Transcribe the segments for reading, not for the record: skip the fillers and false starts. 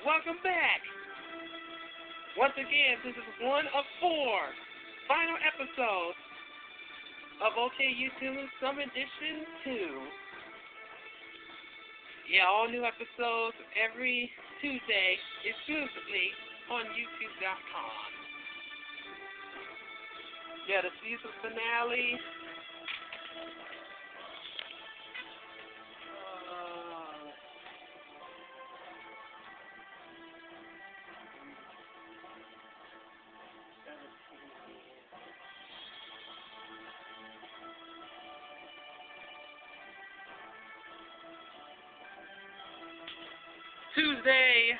Welcome back. Once again, this is one of 4 final episodes of OTA YouTubin Summer Edition 2. Yeah, all new episodes every Tuesday, exclusively on YouTube.com. Yeah, the season finale. Tuesday,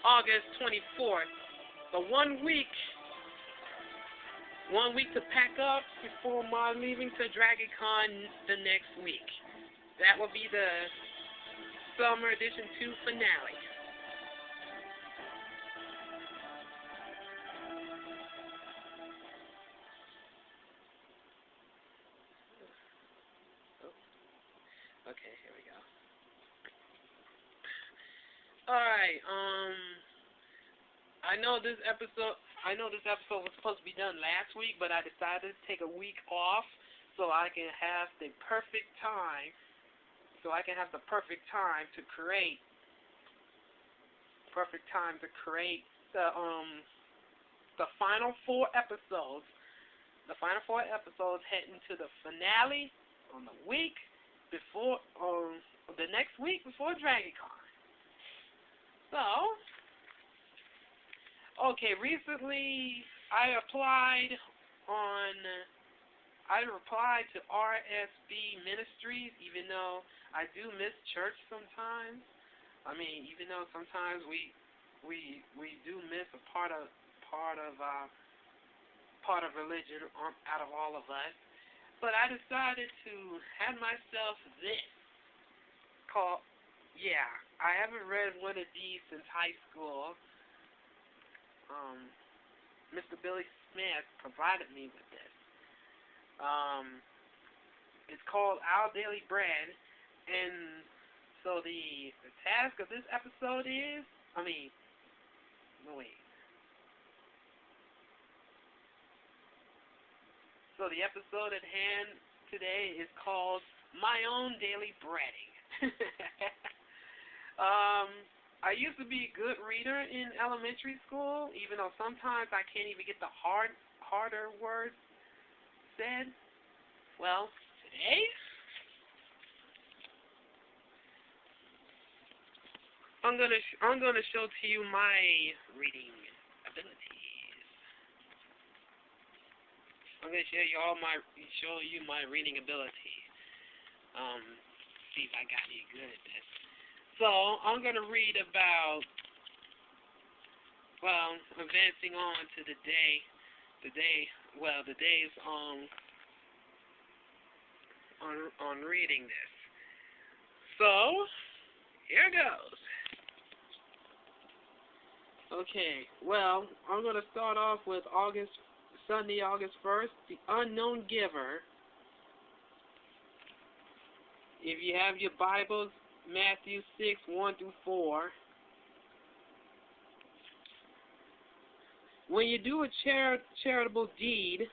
August 24th. So 1 week to pack up before my leaving to DragonCon the next week. That will be the Summer Edition 2 finale. Okay, here we go. Alright, I know this episode was supposed to be done last week, but I decided to take a week off so I can have the perfect time to create the final 4 episodes. The final 4 episodes heading to the finale on the week before the next week before DragonCon. So, okay, recently I replied to RSB Ministries, even though I do miss church sometimes. I mean, even though sometimes we do miss a part of religion out of all of us. But I decided to have myself this called, I haven't read one of these since high school. Mr. Billy Smith provided me with this. It's called Our Daily Bread, and so the task of this episode is, So the episode at hand today is called My Own Daily Breading. I used to be a good reader in elementary school, even though sometimes I can't even get the harder words said. Well, today I'm gonna show to you my reading abilities. I'm gonna show you my reading ability. See if I got any good at this. So I'm gonna read about, advancing on to the day's on reading this. So here goes. Okay, well, I'm gonna start off with Sunday, August 1st, the Unknown Giver. If you have your Bibles, Matthew 6, 1-4. When you do a charitable deed,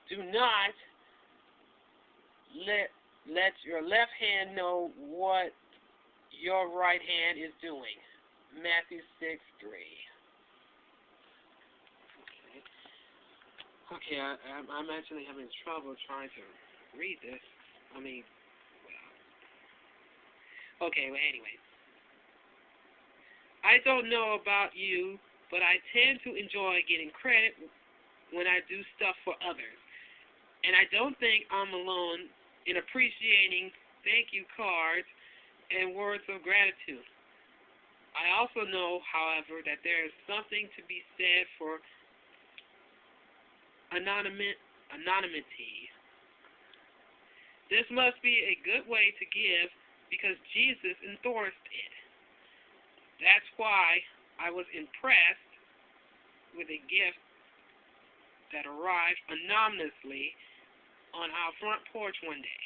do not let your left hand know what your right hand is doing. Matthew 6:3. Okay, I'm actually having trouble trying to read this. Anyway. I don't know about you, but I tend to enjoy getting credit when I do stuff for others. And I don't think I'm alone in appreciating thank you cards and words of gratitude. I also know, however, that there is something to be said for anonymity. This must be a good way to give because Jesus endorsed it. That's why I was impressed with a gift that arrived anonymously on our front porch one day.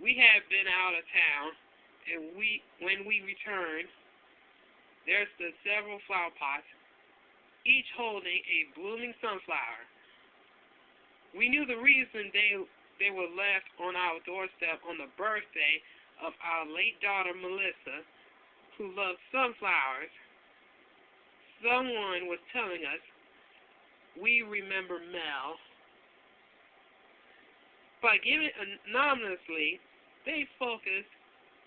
We had been out of town, and when we returned, there stood several flower pots, each holding a blooming sunflower. We knew the reason they were left on our doorstep on the birthday of our late daughter Melissa, who loved sunflowers. Someone was telling us, we remember Mel. By giving anonymously, they focused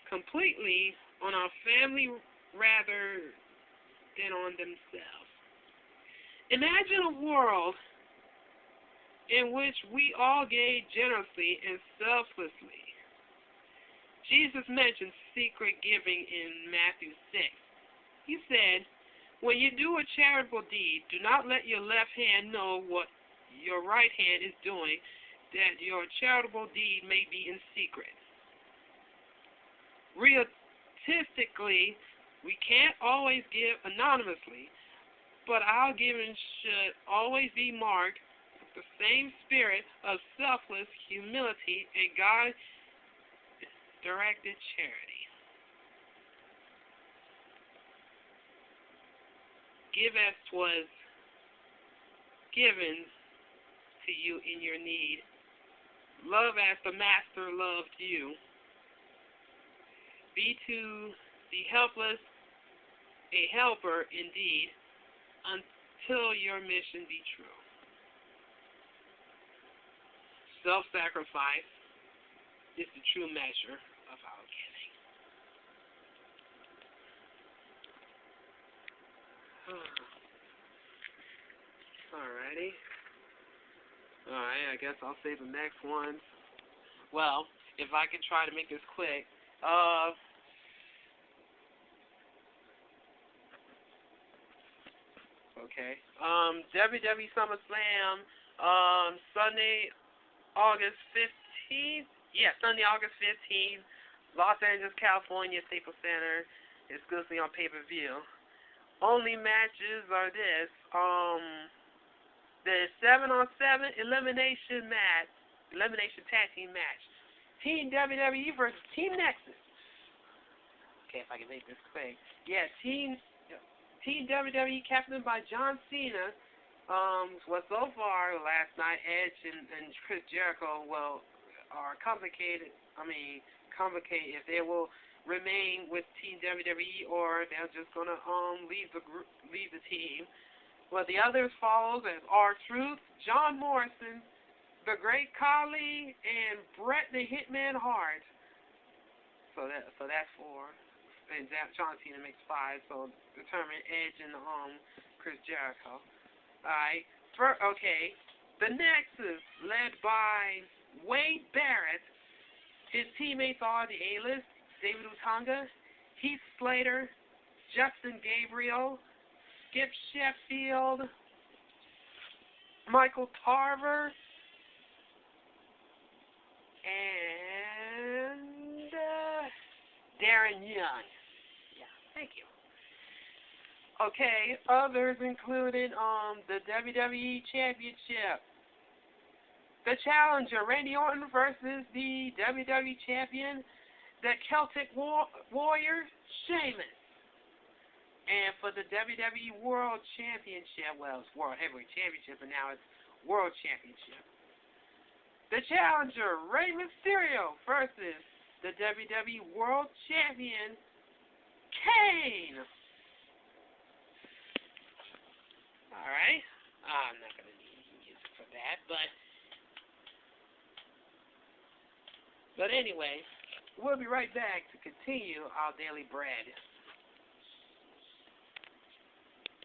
completely on our family rather than on themselves. Imagine a world in which we all gave generously and selflessly. Jesus mentioned secret giving in Matthew 6. He said, when you do a charitable deed, do not let your left hand know what your right hand is doing, that your charitable deed may be in secret. Realistically, we can't always give anonymously, but our giving should always be marked with the same spirit of selfless humility and God-directed charity. Give as 'twas given to you in your need. Love as the Master loved you. Be to the helpless a helper indeed, until your mission be true. Self-sacrifice is the true measure of our giving. Alrighty. Alright, I guess I'll save the next ones. Well, if I can try to make this quick. Okay. WWE SummerSlam, Sunday, August 15th. Yeah, Sunday, August 15th. Los Angeles, California, Staples Center. Exclusively on pay-per-view. Only matches are this. The 7-on-7 elimination tag team match. Team WWE versus Team Nexus. Okay, if I can make this quick. Yeah, Team WWE captained by John Cena. Was so far last night, Edge and Chris Jericho are complicated. Complicated if they will remain with Team WWE or they're just gonna leave the team. Well, the others follows as R-Truth, John Morrison, The Great Khali, and Bret the Hitman Hart. So that's 4. And John Cena makes 5. So determine Edge and Chris Jericho. Alright. Okay. The Nexus, led by Wade Barrett. His teammates are the A-List, David Utonga, Heath Slater, Justin Gabriel, Skip Sheffield, Michael Tarver, and Darren Young. Yeah, thank you. Okay, others included the WWE Championship. The challenger, Randy Orton versus the WWE Champion, the Celtic Warrior, Sheamus. And for the WWE World Championship, well, it's World Heavyweight Championship, but now it's World Championship. The challenger, Rey Mysterio versus the WWE World Champion, Kane. Alright. I'm not going to need music for that, but anyway, we'll be right back to continue our daily bread.